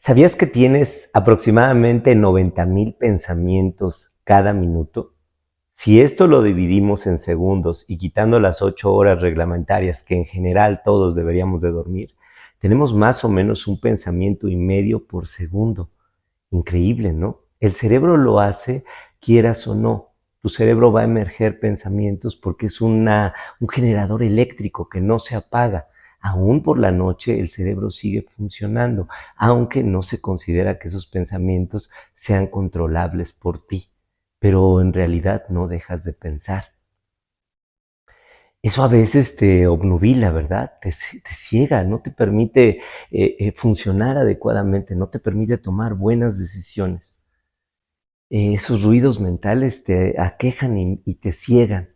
¿Sabías que tienes aproximadamente 90,000 pensamientos cada minuto? Si esto lo dividimos en segundos y quitando las 8 horas reglamentarias que en general todos deberíamos de dormir, tenemos más o menos un pensamiento y medio por segundo. Increíble, ¿no? El cerebro lo hace, quieras o no. Tu cerebro va a emerger pensamientos porque es un generador eléctrico que no se apaga. Aún por la noche el cerebro sigue funcionando, aunque no se considera que esos pensamientos sean controlables por ti. Pero en realidad no dejas de pensar. Eso a veces te obnubila, ¿verdad? Te ciega, no te permite funcionar adecuadamente, no te permite tomar buenas decisiones. Esos ruidos mentales te aquejan y te ciegan.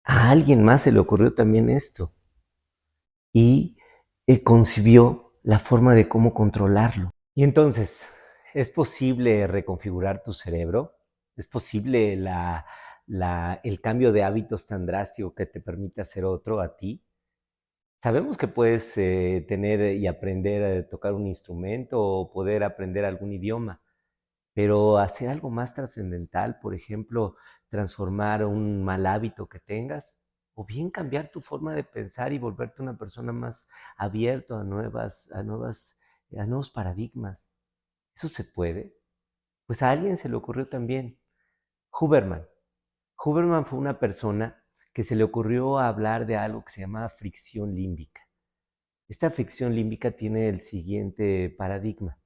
A alguien más se le ocurrió también esto y concibió la forma de cómo controlarlo. Y entonces, ¿es posible reconfigurar tu cerebro? ¿Es posible el cambio de hábitos tan drástico que te permite hacer otro a ti? Sabemos que puedes tener y aprender a tocar un instrumento o poder aprender algún idioma, pero hacer algo más trascendental, por ejemplo, transformar un mal hábito que tengas, o bien cambiar tu forma de pensar y volverte una persona más abierta a nuevos paradigmas. ¿Eso se puede? Pues a alguien se le ocurrió también. Huberman. Huberman fue una persona que se le ocurrió hablar de algo que se llamaba fricción límbica. Esta fricción límbica tiene el siguiente paradigma.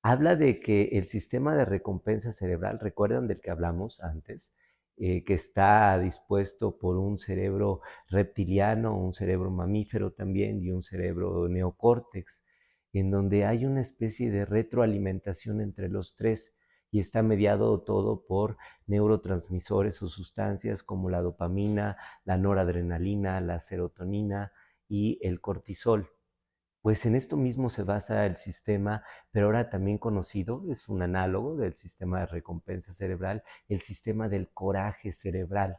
Habla de que el sistema de recompensa cerebral, ¿recuerdan del que hablamos antes? Que está dispuesto por un cerebro reptiliano, un cerebro mamífero también y un cerebro neocórtex, en donde hay una especie de retroalimentación entre los tres y está mediado todo por neurotransmisores o sustancias como la dopamina, la noradrenalina, la serotonina y el cortisol. Pues en esto mismo se basa el sistema, pero ahora también conocido, es un análogo del sistema de recompensa cerebral, el sistema del coraje cerebral.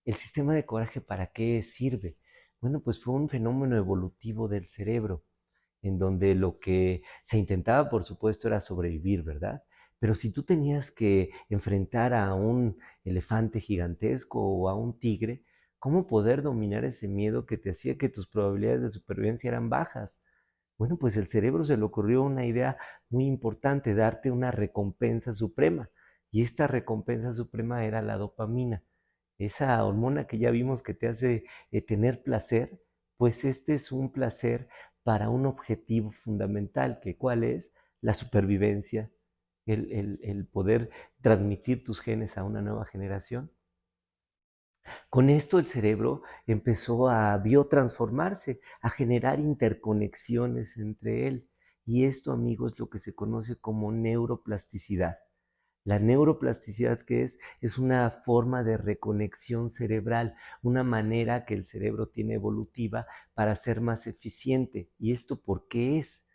¿El sistema de coraje para qué sirve? Bueno, pues fue un fenómeno evolutivo del cerebro, en donde lo que se intentaba, por supuesto, era sobrevivir, ¿verdad? Pero si tú tenías que enfrentar a un elefante gigantesco o a un tigre, ¿cómo poder dominar ese miedo que te hacía que tus probabilidades de supervivencia eran bajas? Bueno, pues el cerebro se le ocurrió una idea muy importante, darte una recompensa suprema. Y esta recompensa suprema era la dopamina. Esa hormona que ya vimos que te hace tener placer, pues este es un placer para un objetivo fundamental, que cuál es la supervivencia, el poder transmitir tus genes a una nueva generación. Con esto el cerebro empezó a biotransformarse, a generar interconexiones entre él. Y esto, amigos, es lo que se conoce como neuroplasticidad. La neuroplasticidad que es una forma de reconexión cerebral, una manera que el cerebro tiene evolutiva para ser más eficiente. ¿Y esto por qué es?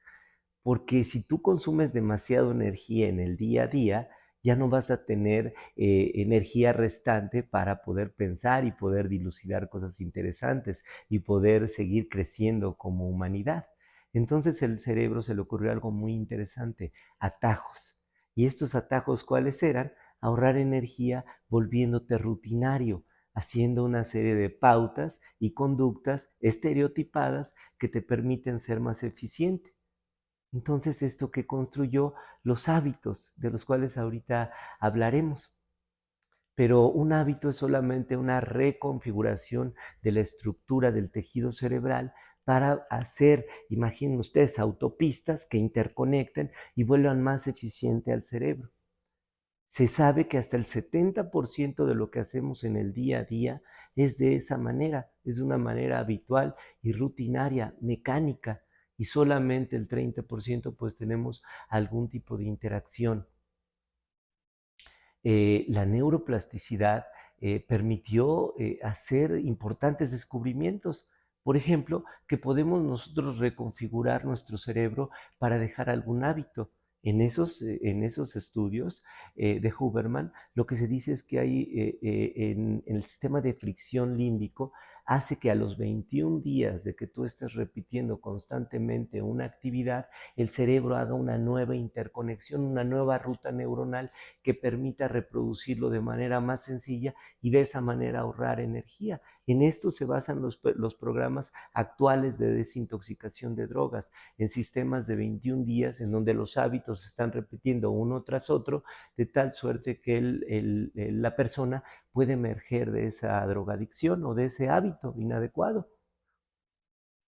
Porque si tú consumes demasiada energía en el día a día, ya no vas a tener energía restante para poder pensar y poder dilucidar cosas interesantes y poder seguir creciendo como humanidad. Entonces el cerebro se le ocurrió algo muy interesante, atajos. ¿Y estos atajos cuáles eran? Ahorrar energía volviéndote rutinario, haciendo una serie de pautas y conductas estereotipadas que te permiten ser más eficiente. Entonces, esto que construyó los hábitos, de los cuales ahorita hablaremos. Pero un hábito es solamente una reconfiguración de la estructura del tejido cerebral para hacer, imaginen ustedes, autopistas que interconecten y vuelvan más eficiente al cerebro. Se sabe que hasta el 70% de lo que hacemos en el día a día es de esa manera, es de una manera habitual y rutinaria, mecánica, y solamente el 30% pues tenemos algún tipo de interacción. La neuroplasticidad permitió hacer importantes descubrimientos. Por ejemplo, que podemos nosotros reconfigurar nuestro cerebro para dejar algún hábito. En esos estudios de Huberman, lo que se dice es que hay en el sistema de fricción límbico, hace que a los 21 días de que tú estés repitiendo constantemente una actividad, el cerebro haga una nueva interconexión, una nueva ruta neuronal que permita reproducirlo de manera más sencilla y de esa manera ahorrar energía. En esto se basan los programas actuales de desintoxicación de drogas, en sistemas de 21 días en donde los hábitos se están repitiendo uno tras otro, de tal suerte que la persona puede emerger de esa drogadicción o de ese hábito inadecuado.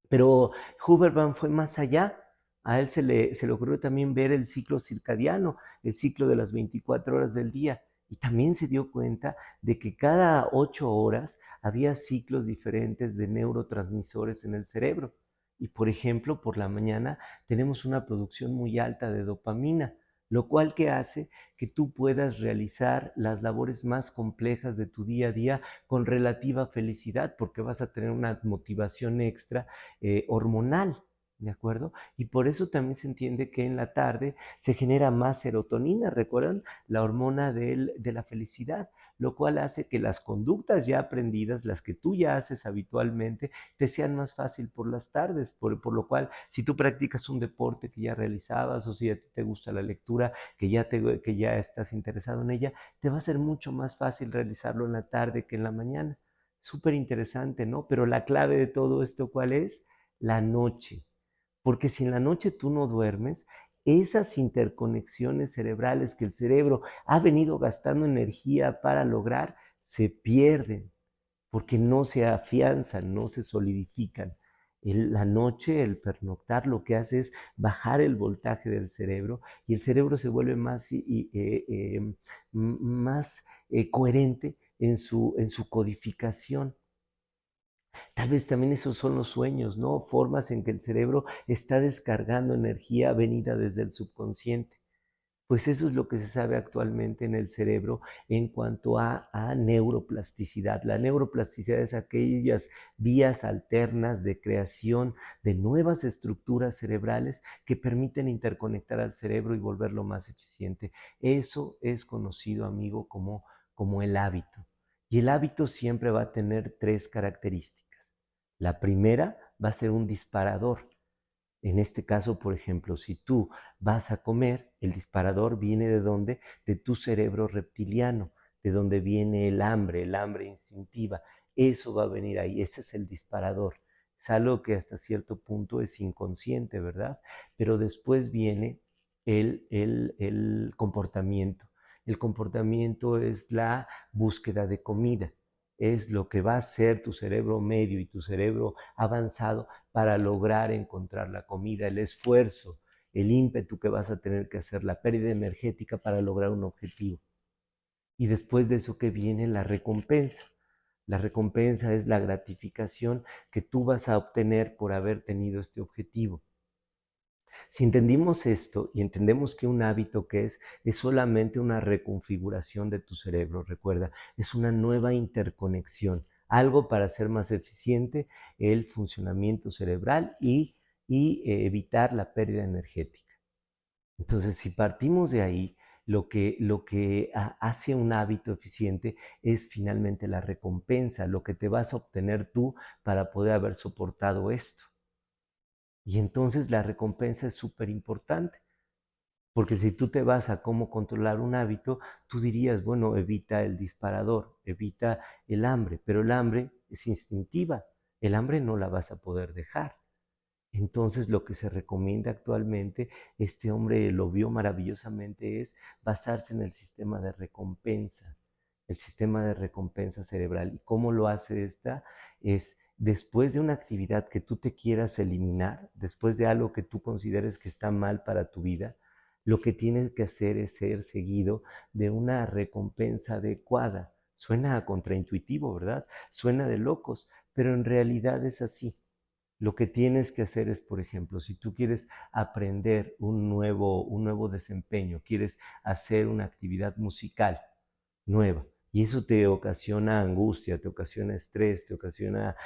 Pero Huberman fue más allá. A él se le ocurrió también ver el ciclo circadiano, el ciclo de las 24 horas del día. Y también se dio cuenta de que cada 8 horas había ciclos diferentes de neurotransmisores en el cerebro. Y por ejemplo, por la mañana tenemos una producción muy alta de dopamina, lo cual que hace que tú puedas realizar las labores más complejas de tu día a día con relativa felicidad, porque vas a tener una motivación extra hormonal, ¿de acuerdo? Y por eso también se entiende que en la tarde se genera más serotonina, ¿recuerdan? La hormona de la felicidad, lo cual hace que las conductas ya aprendidas, las que tú ya haces habitualmente, te sean más fácil por las tardes, por lo cual si tú practicas un deporte que ya realizabas o si a ti te gusta la lectura, que ya estás interesado en ella, te va a ser mucho más fácil realizarlo en la tarde que en la mañana. Súper interesante, ¿no? Pero la clave de todo esto, ¿cuál es? La noche. Porque si en la noche tú no duermes, esas interconexiones cerebrales que el cerebro ha venido gastando energía para lograr, se pierden, porque no se afianzan, no se solidifican. La noche, el pernoctar, lo que hace es bajar el voltaje del cerebro y el cerebro se vuelve más coherente en su codificación. Tal vez también esos son los sueños, ¿no? Formas en que el cerebro está descargando energía venida desde el subconsciente. Pues eso es lo que se sabe actualmente en el cerebro en cuanto a neuroplasticidad. La neuroplasticidad es aquellas vías alternas de creación de nuevas estructuras cerebrales que permiten interconectar al cerebro y volverlo más eficiente. Eso es conocido, amigo, como el hábito. Y el hábito siempre va a tener tres características. La primera va a ser un disparador. En este caso, por ejemplo, si tú vas a comer, el disparador viene de dónde? De tu cerebro reptiliano, de donde viene el hambre instintiva. Eso va a venir ahí, ese es el disparador. Es algo que hasta cierto punto es inconsciente, ¿verdad? Pero después viene el comportamiento. El comportamiento es la búsqueda de comida, es lo que va a hacer tu cerebro medio y tu cerebro avanzado para lograr encontrar la comida, el esfuerzo, el ímpetu que vas a tener que hacer, la pérdida energética para lograr un objetivo. Y después de eso que viene la recompensa. La recompensa es la gratificación que tú vas a obtener por haber tenido este objetivo. Si entendimos esto y entendemos que un hábito que es solamente una reconfiguración de tu cerebro, recuerda, es una nueva interconexión, algo para hacer más eficiente el funcionamiento cerebral y evitar la pérdida energética. Entonces, si partimos de ahí, lo que hace un hábito eficiente es finalmente la recompensa, lo que te vas a obtener tú para poder haber soportado esto. Y entonces la recompensa es súper importante, porque si tú te vas a cómo controlar un hábito, tú dirías, bueno, evita el disparador, evita el hambre, pero el hambre es instintiva, el hambre no la vas a poder dejar. Entonces lo que se recomienda actualmente, este hombre lo vio maravillosamente, es basarse en el sistema de recompensa, el sistema de recompensa cerebral. ¿Y cómo lo hace esta? Es después de una actividad que tú te quieras eliminar, después de algo que tú consideres que está mal para tu vida, lo que tienes que hacer es ser seguido de una recompensa adecuada. Suena contraintuitivo, ¿verdad? Suena de locos, pero en realidad es así. Lo que tienes que hacer es, por ejemplo, si tú quieres aprender un nuevo desempeño, quieres hacer una actividad musical nueva, y eso te ocasiona angustia, te ocasiona estrés, te ocasiona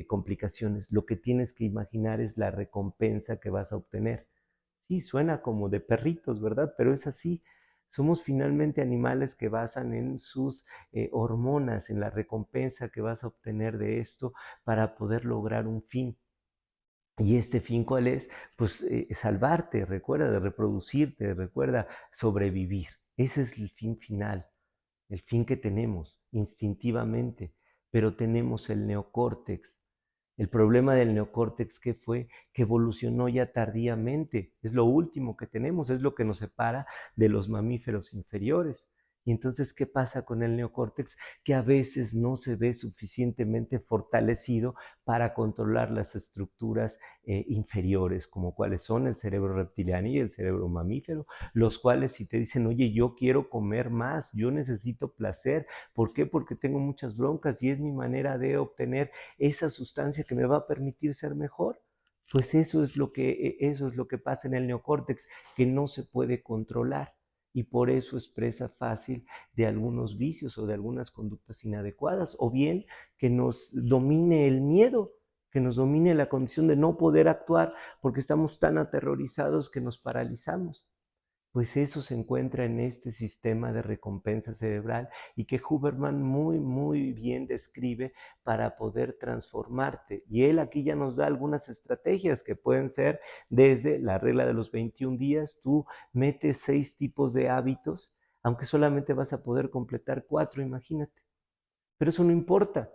complicaciones, lo que tienes que imaginar es la recompensa que vas a obtener. Sí, suena como de perritos, ¿verdad? Pero es así. Somos finalmente animales que basan en sus hormonas, en la recompensa que vas a obtener de esto para poder lograr un fin. ¿Y este fin cuál es? Pues salvarte, recuerda, de reproducirte, recuerda sobrevivir. Ese es el fin final, el fin que tenemos instintivamente, pero tenemos el neocórtex. El problema del neocórtex que fue que evolucionó ya tardíamente. Es lo último que tenemos, es lo que nos separa de los mamíferos inferiores. Y entonces, ¿qué pasa con el neocórtex? Que a veces no se ve suficientemente fortalecido para controlar las estructuras inferiores, como cuáles son el cerebro reptiliano y el cerebro mamífero, los cuales si te dicen, oye, yo quiero comer más, yo necesito placer, ¿por qué? Porque tengo muchas broncas y es mi manera de obtener esa sustancia que me va a permitir ser mejor. Pues eso es lo que pasa en el neocórtex, que no se puede controlar y por eso es presa fácil de algunos vicios o de algunas conductas inadecuadas, o bien que nos domine el miedo, que nos domine la condición de no poder actuar porque estamos tan aterrorizados que nos paralizamos. Pues eso se encuentra en este sistema de recompensa cerebral y que Huberman muy bien describe para poder transformarte. Y él aquí ya nos da algunas estrategias que pueden ser desde la regla de los 21 días, tú metes 6 tipos de hábitos, aunque solamente vas a poder completar 4, imagínate. Pero eso no importa,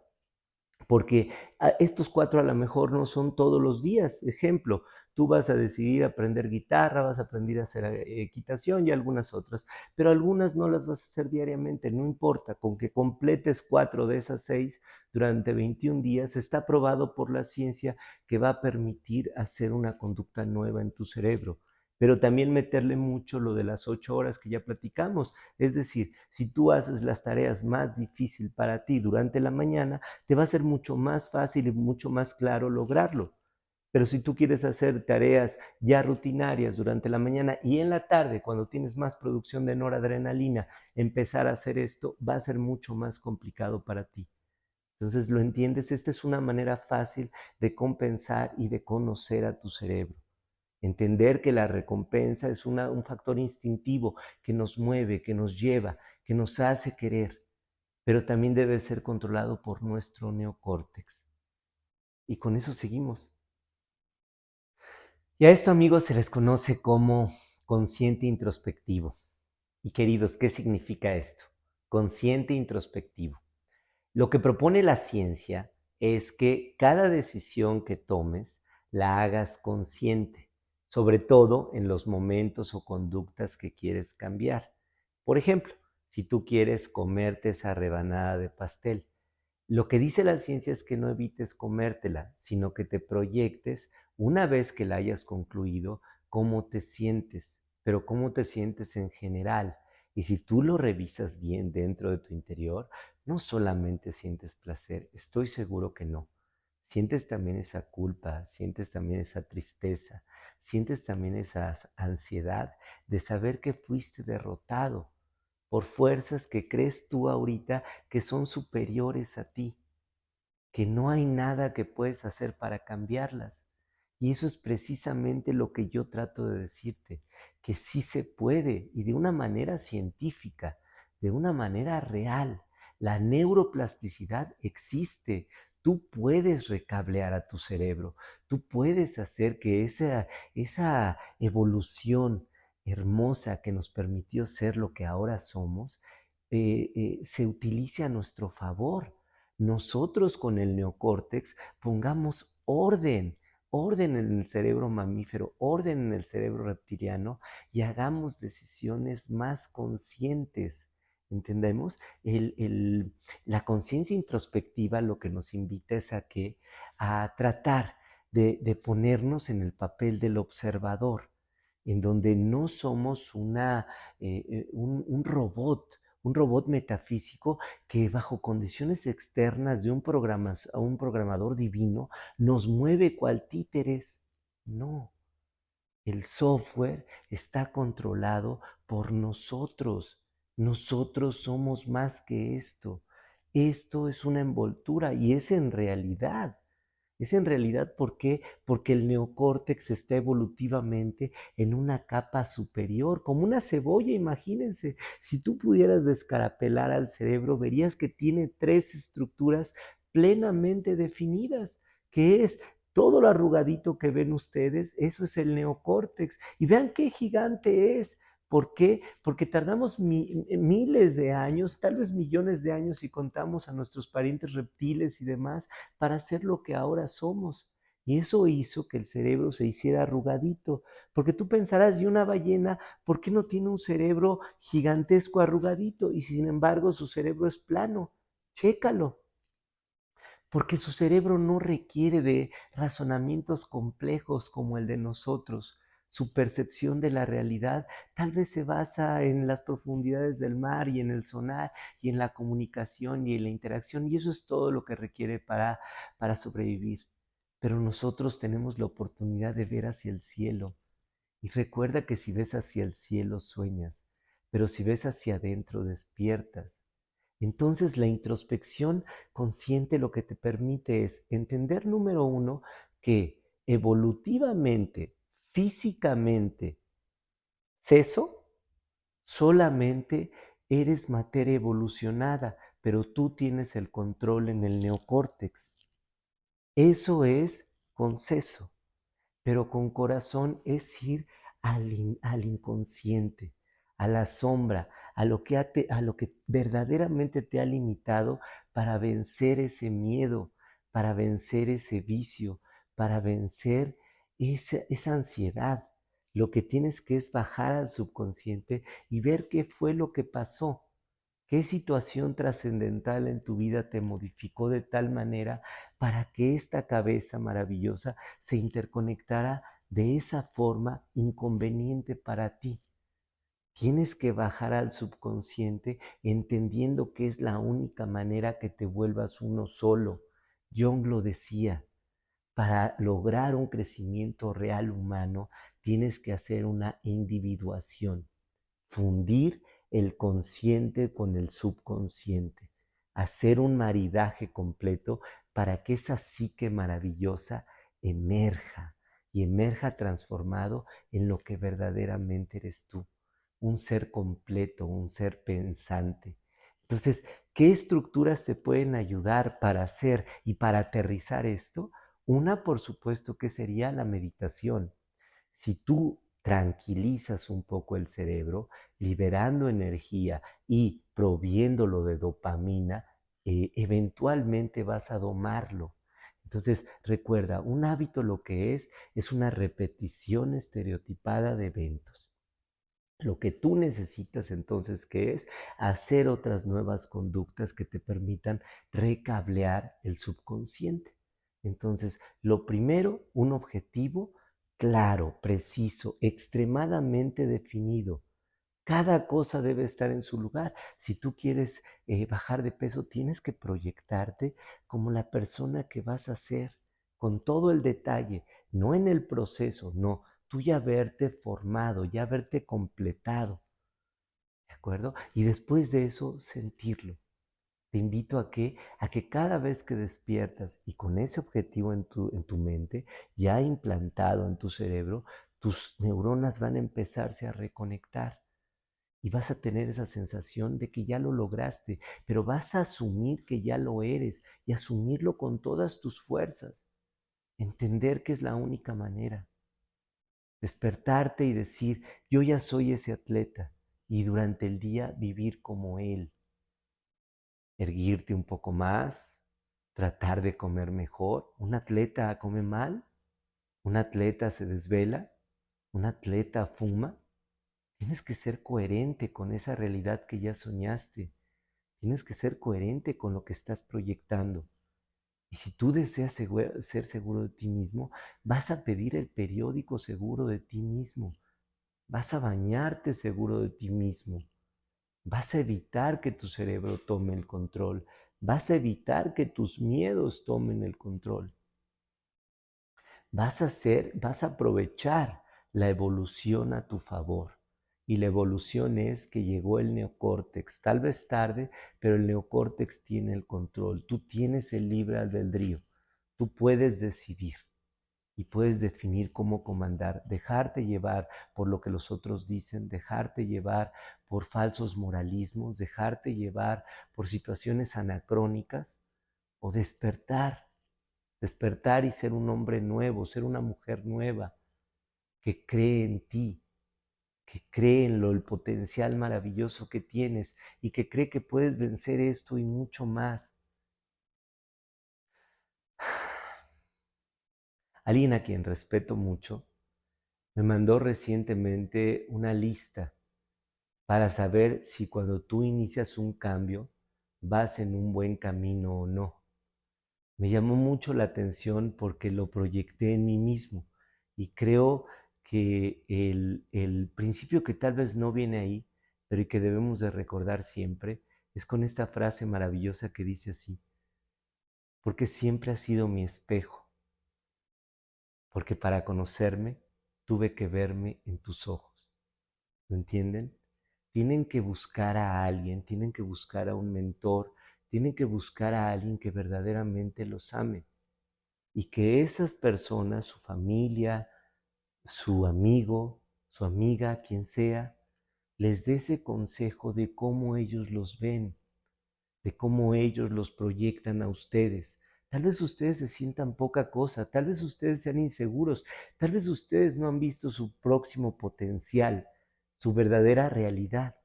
porque estos 4 a lo mejor no son todos los días. Ejemplo, tú vas a decidir aprender guitarra, vas a aprender a hacer equitación y algunas otras, pero algunas no las vas a hacer diariamente, no importa, con que completes 4 de esas 6 durante 21 días, está probado por la ciencia que va a permitir hacer una conducta nueva en tu cerebro. Pero también meterle mucho lo de las 8 horas que ya platicamos. Es decir, si tú haces las tareas más difíciles para ti durante la mañana, te va a ser mucho más fácil y mucho más claro lograrlo. Pero si tú quieres hacer tareas ya rutinarias durante la mañana y en la tarde, cuando tienes más producción de noradrenalina, empezar a hacer esto va a ser mucho más complicado para ti. Entonces, ¿lo entiendes? Esta es una manera fácil de compensar y de conocer a tu cerebro. Entender que la recompensa es un factor instintivo que nos mueve, que nos lleva, que nos hace querer, pero también debe ser controlado por nuestro neocórtex. Y con eso seguimos. Y a esto, amigos, se les conoce como consciente introspectivo. Y queridos, ¿qué significa esto? Consciente introspectivo. Lo que propone la ciencia es que cada decisión que tomes la hagas consciente, sobre todo en los momentos o conductas que quieres cambiar. Por ejemplo, si tú quieres comerte esa rebanada de pastel, lo que dice la ciencia es que no evites comértela, sino que te proyectes una vez que la hayas concluido, cómo te sientes, pero cómo te sientes en general. Y si tú lo revisas bien dentro de tu interior, no solamente sientes placer, estoy seguro que no. Sientes también esa culpa, sientes también esa tristeza, sientes también esa ansiedad de saber que fuiste derrotado por fuerzas que crees tú ahorita que son superiores a ti, que no hay nada que puedes hacer para cambiarlas. Y eso es precisamente lo que yo trato de decirte, que sí se puede y de una manera científica, de una manera real. La neuroplasticidad existe. Tú puedes recablear a tu cerebro, tú puedes hacer que esa evolución hermosa que nos permitió ser lo que ahora somos, se utilice a nuestro favor. Nosotros con el neocórtex pongamos orden en el cerebro mamífero, orden en el cerebro reptiliano y hagamos decisiones más conscientes. ¿Entendemos? La conciencia introspectiva lo que nos invita es a tratar de ponernos en el papel del observador, en donde no somos un robot metafísico que bajo condiciones externas de a un programador divino nos mueve cual títeres. No, el software está controlado por nosotros. Nosotros somos más que esto. Esto es una envoltura y es en realidad. Es en realidad, ¿por qué? Porque el neocórtex está evolutivamente en una capa superior, como una cebolla, imagínense. Si tú pudieras descarapelar al cerebro, verías que tiene tres estructuras plenamente definidas, que es todo lo arrugadito que ven ustedes, eso es el neocórtex. Y vean qué gigante es. ¿Por qué? Porque tardamos miles de años, tal vez millones de años si contamos a nuestros parientes reptiles y demás, para ser lo que ahora somos. Y eso hizo que el cerebro se hiciera arrugadito. Porque tú pensarás, ¿y una ballena por qué no tiene un cerebro gigantesco arrugadito? Y sin embargo su cerebro es plano. Chécalo. Porque su cerebro no requiere de razonamientos complejos como el de nosotros. Su percepción de la realidad tal vez se basa en las profundidades del mar y en el sonar y en la comunicación y en la interacción, y eso es todo lo que requiere para sobrevivir. Pero nosotros tenemos la oportunidad de ver hacia el cielo. Y recuerda que si ves hacia el cielo sueñas, pero si ves hacia adentro despiertas. Entonces la introspección consciente lo que te permite es entender, número uno, que evolutivamente, físicamente, seso, solamente eres materia evolucionada, pero tú tienes el control en el neocórtex. Eso es con seso. Pero con corazón es ir al inconsciente, a la sombra, a lo que verdaderamente te ha limitado para vencer ese miedo, para vencer ese vicio, para vencer esa ansiedad. Lo que tienes que es bajar al subconsciente y ver qué fue lo que pasó. ¿Qué situación trascendental en tu vida te modificó de tal manera para que esta cabeza maravillosa se interconectara de esa forma inconveniente para ti? Tienes que bajar al subconsciente entendiendo que es la única manera que te vuelvas uno solo. Jung lo decía, para lograr un crecimiento real humano tienes que hacer una individuación, fundir el consciente con el subconsciente, hacer un maridaje completo para que esa psique maravillosa emerja y emerja transformado en lo que verdaderamente eres tú, un ser completo, un ser pensante. Entonces, ¿qué estructuras te pueden ayudar para hacer y para aterrizar esto? Una, por supuesto, que sería la meditación. Si tú tranquilizas un poco el cerebro, liberando energía y proviéndolo de dopamina, eventualmente vas a domarlo. Entonces, recuerda, un hábito lo que es una repetición estereotipada de eventos. Lo que tú necesitas entonces, ¿qué es? Hacer otras nuevas conductas que te permitan recablear el subconsciente. Entonces, lo primero, un objetivo claro, preciso, extremadamente definido. Cada cosa debe estar en su lugar. Si tú quieres bajar de peso, tienes que proyectarte como la persona que vas a ser, con todo el detalle, no en el proceso, no, tú ya verte formado, ya verte completado, ¿de acuerdo? Y después de eso, sentirlo. Te invito a que cada vez que despiertas y con ese objetivo en tu mente, ya implantado en tu cerebro, tus neuronas van a empezarse a reconectar y vas a tener esa sensación de que ya lo lograste, pero vas a asumir que ya lo eres y asumirlo con todas tus fuerzas. Entender que es la única manera. Despertarte y decir, yo ya soy ese atleta y durante el día vivir como él. Erguirte un poco más, tratar de comer mejor. ¿Un atleta come mal? ¿Un atleta se desvela? ¿Un atleta fuma? Tienes que ser coherente con esa realidad que ya soñaste. Tienes que ser coherente con lo que estás proyectando. Y si tú deseas ser seguro de ti mismo, vas a pedir el periódico seguro de ti mismo. Vas a bañarte seguro de ti mismo. Vas a evitar que tu cerebro tome el control. Vas a evitar que tus miedos tomen el control. Vas a aprovechar la evolución a tu favor. Y la evolución es que llegó el neocórtex, tal vez tarde, pero el neocórtex tiene el control. Tú tienes el libre albedrío. Tú puedes decidir y puedes definir cómo comandar, dejarte llevar por lo que los otros dicen, dejarte llevar por falsos moralismos, dejarte llevar por situaciones anacrónicas o despertar y ser un hombre nuevo, ser una mujer nueva que cree en ti, que cree en el potencial maravilloso que tienes y que cree que puedes vencer esto y mucho más. Alguien a quien respeto mucho me mandó recientemente una lista para saber si cuando tú inicias un cambio vas en un buen camino o no. Me llamó mucho la atención porque lo proyecté en mí mismo y creo que el principio que tal vez no viene ahí, pero y que debemos de recordar siempre, es con esta frase maravillosa que dice así: porque siempre has sido mi espejo, porque para conocerme tuve que verme en tus ojos. ¿Lo entienden? Tienen que buscar a alguien, tienen que buscar a un mentor, tienen que buscar a alguien que verdaderamente los ame y que esas personas, su familia, su amigo, su amiga, quien sea, les dé ese consejo de cómo ellos los ven, de cómo ellos los proyectan a ustedes. Tal vez ustedes se sientan poca cosa, tal vez ustedes sean inseguros, tal vez ustedes no han visto su próximo potencial, su verdadera realidad.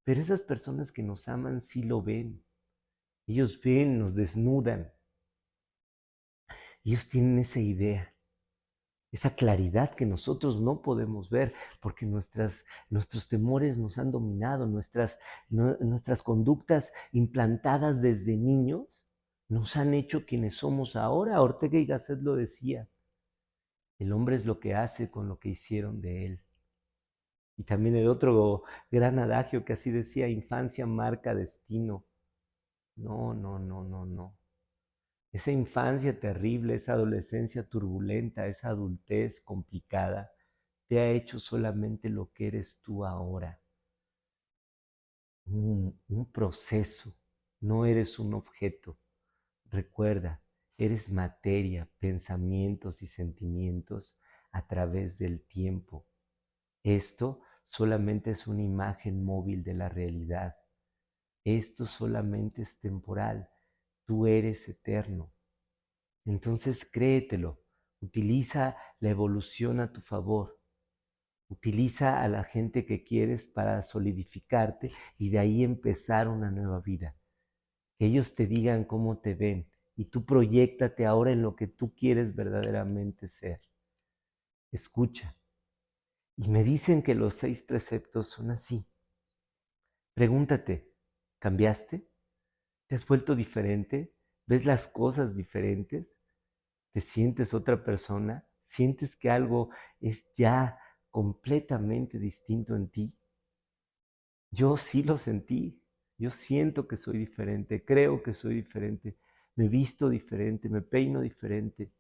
Pero esas personas que nos aman sí lo ven. Ellos ven, nos desnudan. Ellos tienen esa idea, esa claridad que nosotros no podemos ver porque nuestros temores nos han dominado, nuestras conductas implantadas desde niños nos han hecho quienes somos ahora. Ortega y Gasset lo decía: el hombre es lo que hace con lo que hicieron de él. Y también el otro gran adagio que así decía: infancia marca destino. No, no, no, no, no. Esa infancia terrible, esa adolescencia turbulenta, esa adultez complicada, te ha hecho solamente lo que eres tú ahora. Un proceso, no eres un objeto. Recuerda, eres materia, pensamientos y sentimientos a través del tiempo. Esto solamente es una imagen móvil de la realidad. Esto solamente es temporal. Tú eres eterno. Entonces créetelo, utiliza la evolución a tu favor, utiliza a la gente que quieres para solidificarte y de ahí empezar una nueva vida. Que ellos te digan cómo te ven y tú proyéctate ahora en lo que tú quieres verdaderamente ser. Escucha. Y me dicen que los 6 preceptos son así. Pregúntate, ¿cambiaste? ¿Te has vuelto diferente? ¿Ves las cosas diferentes? ¿Te sientes otra persona? ¿Sientes que algo es ya completamente distinto en ti? Yo sí lo sentí. Yo siento que soy diferente, creo que soy diferente, me visto diferente, me peino diferente.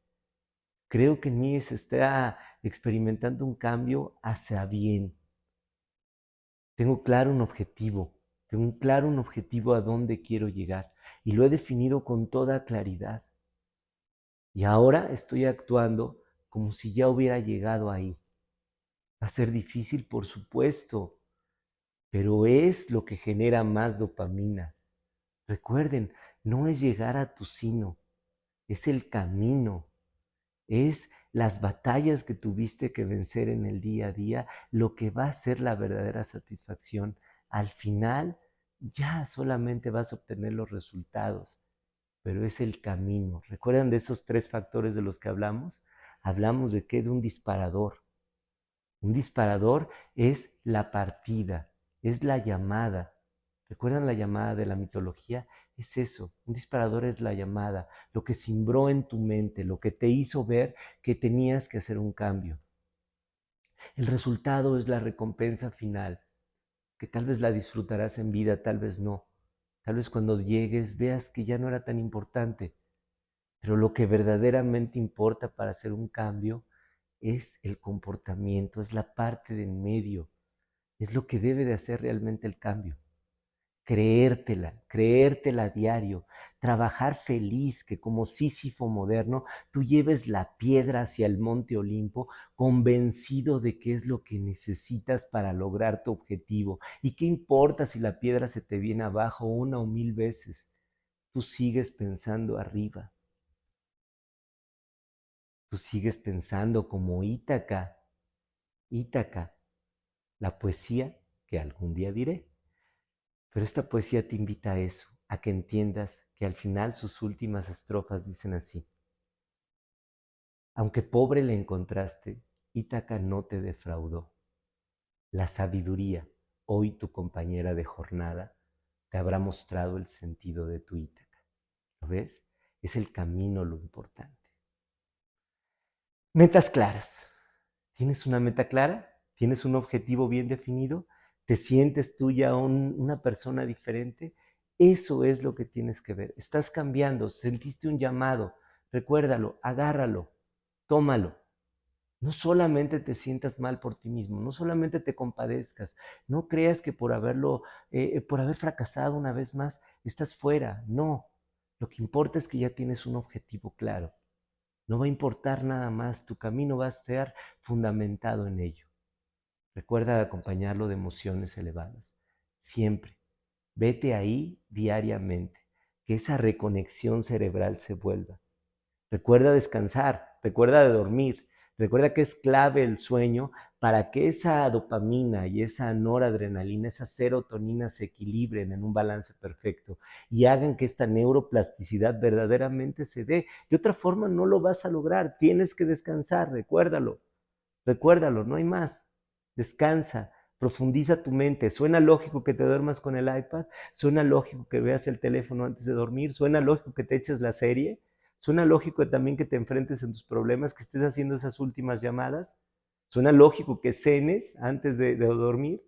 Creo que en mí se está experimentando un cambio hacia bien. Tengo claro un objetivo, tengo claro un objetivo a dónde quiero llegar y lo he definido con toda claridad. Y ahora estoy actuando como si ya hubiera llegado ahí. Va a ser difícil, por supuesto, pero es lo que genera más dopamina. Recuerden, no es llegar a tu sino, es el camino, es las batallas que tuviste que vencer en el día a día, lo que va a ser la verdadera satisfacción. Al final, ya solamente vas a obtener los resultados, pero es el camino. ¿Recuerdan de esos 3 factores de los que hablamos? Hablamos de qué, de un disparador. Un disparador es la partida, es la llamada. ¿Recuerdan la llamada de la mitología? Es eso, un disparador es la llamada, lo que cimbró en tu mente, lo que te hizo ver que tenías que hacer un cambio. El resultado es la recompensa final, que tal vez la disfrutarás en vida, tal vez no. Tal vez cuando llegues veas que ya no era tan importante, pero lo que verdaderamente importa para hacer un cambio es el comportamiento, es la parte de en medio, es lo que debe de hacer realmente el cambio. creértela a diario, trabajar feliz, que como Sísifo moderno, tú lleves la piedra hacia el monte Olimpo, convencido de que es lo que necesitas para lograr tu objetivo. ¿Y qué importa si la piedra se te viene abajo una o mil veces? Tú sigues pensando arriba, tú sigues pensando como Ítaca, la poesía que algún día diré. Pero esta poesía te invita a eso, a que entiendas que al final sus últimas estrofas dicen así: aunque pobre le encontraste, Ítaca no te defraudó. La sabiduría, hoy tu compañera de jornada, te habrá mostrado el sentido de tu Ítaca. ¿Lo ves? Es el camino lo importante. Metas claras. ¿Tienes una meta clara? ¿Tienes un objetivo bien definido? ¿Te sientes tú ya una persona diferente? Eso es lo que tienes que ver. Estás cambiando, sentiste un llamado. Recuérdalo, agárralo, tómalo. No solamente te sientas mal por ti mismo, no solamente te compadezcas, no creas que por haber fracasado una vez más, estás fuera. No, lo que importa es que ya tienes un objetivo claro. No va a importar nada más, tu camino va a estar fundamentado en ello. Recuerda acompañarlo de emociones elevadas. Siempre. Vete ahí diariamente, que esa reconexión cerebral se vuelva. Recuerda descansar, recuerda de dormir, recuerda que es clave el sueño para que esa dopamina y esa noradrenalina, esa serotonina se equilibren en un balance perfecto y hagan que esta neuroplasticidad verdaderamente se dé. De otra forma no lo vas a lograr, tienes que descansar, recuérdalo, no hay más. Descansa, profundiza tu mente. Suena lógico que te duermas con el iPad, suena lógico que veas el teléfono antes de dormir, suena lógico que te eches la serie, suena lógico también que te enfrentes en tus problemas, que estés haciendo esas últimas llamadas, suena lógico que cenes antes de dormir.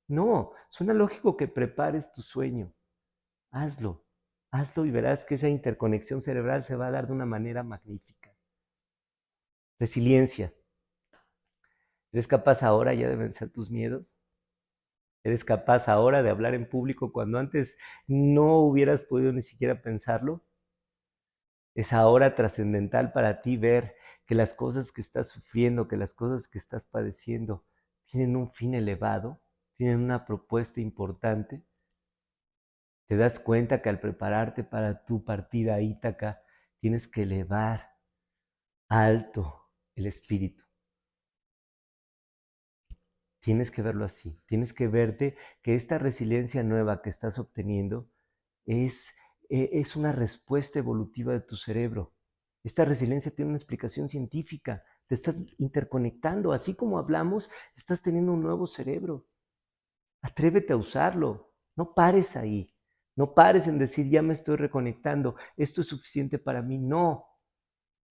No, suena lógico que prepares tu sueño. Hazlo, hazlo y verás que esa interconexión cerebral se va a dar de una manera magnífica. Resiliencia. ¿Eres capaz ahora ya de vencer tus miedos? ¿Eres capaz ahora de hablar en público cuando antes no hubieras podido ni siquiera pensarlo? Es ahora trascendental para ti ver que las cosas que estás sufriendo, que las cosas que estás padeciendo tienen un fin elevado, tienen una propuesta importante. Te das cuenta que al prepararte para tu partida a Ítaca tienes que elevar alto el espíritu. Tienes que verlo así, tienes que verte que esta resiliencia nueva que estás obteniendo es, es una respuesta evolutiva de tu cerebro. Esta resiliencia tiene una explicación científica, te estás interconectando, así como hablamos, estás teniendo un nuevo cerebro. Atrévete a usarlo, no pares ahí, no pares en decir ya me estoy reconectando, esto es suficiente para mí, no.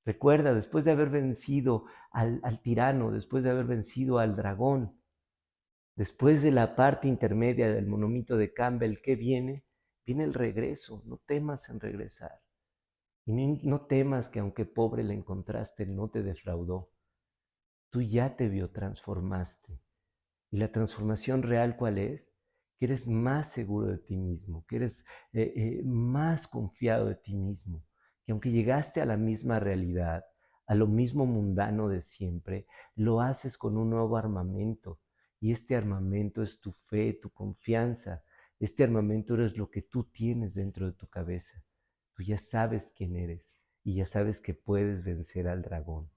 Recuerda, después de haber vencido al tirano, después de haber vencido al dragón, después de la parte intermedia del monomito de Campbell, ¿qué viene? Viene el regreso. No temas en regresar. Y no temas que aunque pobre le encontraste, no te defraudó. Tú ya te biotransformaste. ¿Y la transformación real cuál es? Que eres más seguro de ti mismo, que eres más confiado de ti mismo, que aunque llegaste a la misma realidad, a lo mismo mundano de siempre, lo haces con un nuevo armamento. Y este armamento es tu fe, tu confianza. Este armamento es lo que tú tienes dentro de tu cabeza. Tú ya sabes quién eres y ya sabes que puedes vencer al dragón.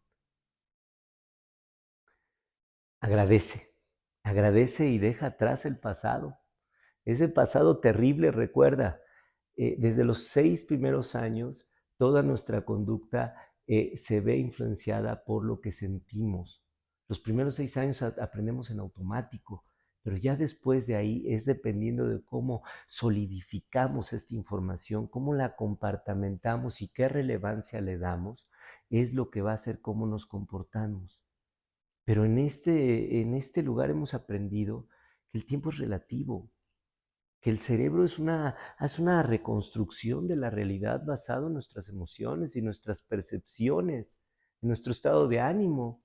Agradece, agradece y deja atrás el pasado. Ese pasado terrible, recuerda, desde los 6 primeros años, toda nuestra conducta se ve influenciada por lo que sentimos. Los primeros 6 años aprendemos en automático, pero ya después de ahí es dependiendo de cómo solidificamos esta información, cómo la compartamentamos y qué relevancia le damos, es lo que va a ser cómo nos comportamos. Pero en este lugar hemos aprendido que el tiempo es relativo, que el cerebro es una reconstrucción de la realidad basado en nuestras emociones y nuestras percepciones, en nuestro estado de ánimo,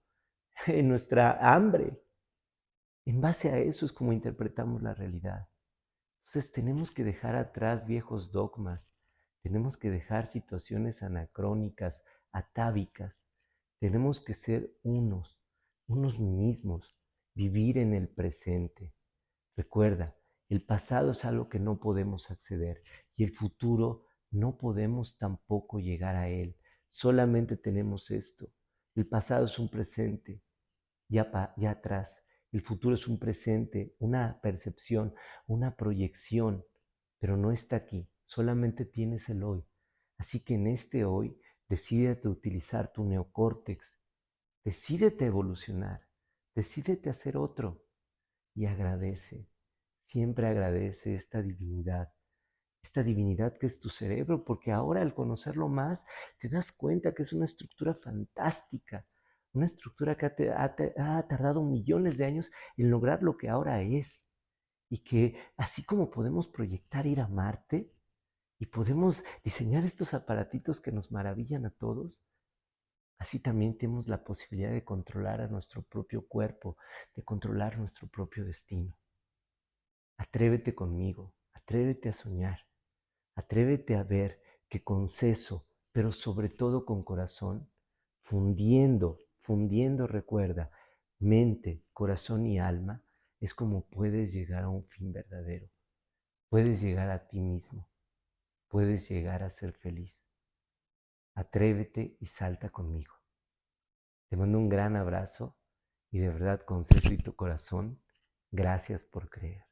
en nuestra hambre. En base a eso es como interpretamos la realidad. Entonces tenemos que dejar atrás viejos dogmas, tenemos que dejar situaciones anacrónicas, atávicas, tenemos que ser unos mismos, vivir en el presente. Recuerda, el pasado es algo que no podemos acceder y el futuro no podemos tampoco llegar a él. Solamente tenemos esto. El pasado es un presente, ya atrás. El futuro es un presente, una percepción, una proyección, pero no está aquí. Solamente tienes el hoy. Así que en este hoy, decídete utilizar tu neocórtex. Decídete evolucionar. Decídete hacer otro y agradece. Siempre agradece esta divinidad que es tu cerebro, porque ahora al conocerlo más te das cuenta que es una estructura fantástica, una estructura que ha tardado millones de años en lograr lo que ahora es. Y que así como podemos proyectar ir a Marte y podemos diseñar estos aparatitos que nos maravillan a todos, así también tenemos la posibilidad de controlar a nuestro propio cuerpo, de controlar nuestro propio destino. Atrévete conmigo, atrévete a soñar, atrévete a ver que con seso, pero sobre todo con corazón, fundiendo, recuerda, mente, corazón y alma, es como puedes llegar a un fin verdadero. Puedes llegar a ti mismo, puedes llegar a ser feliz. Atrévete y salta conmigo. Te mando un gran abrazo y de verdad con seso y tu corazón, gracias por creer.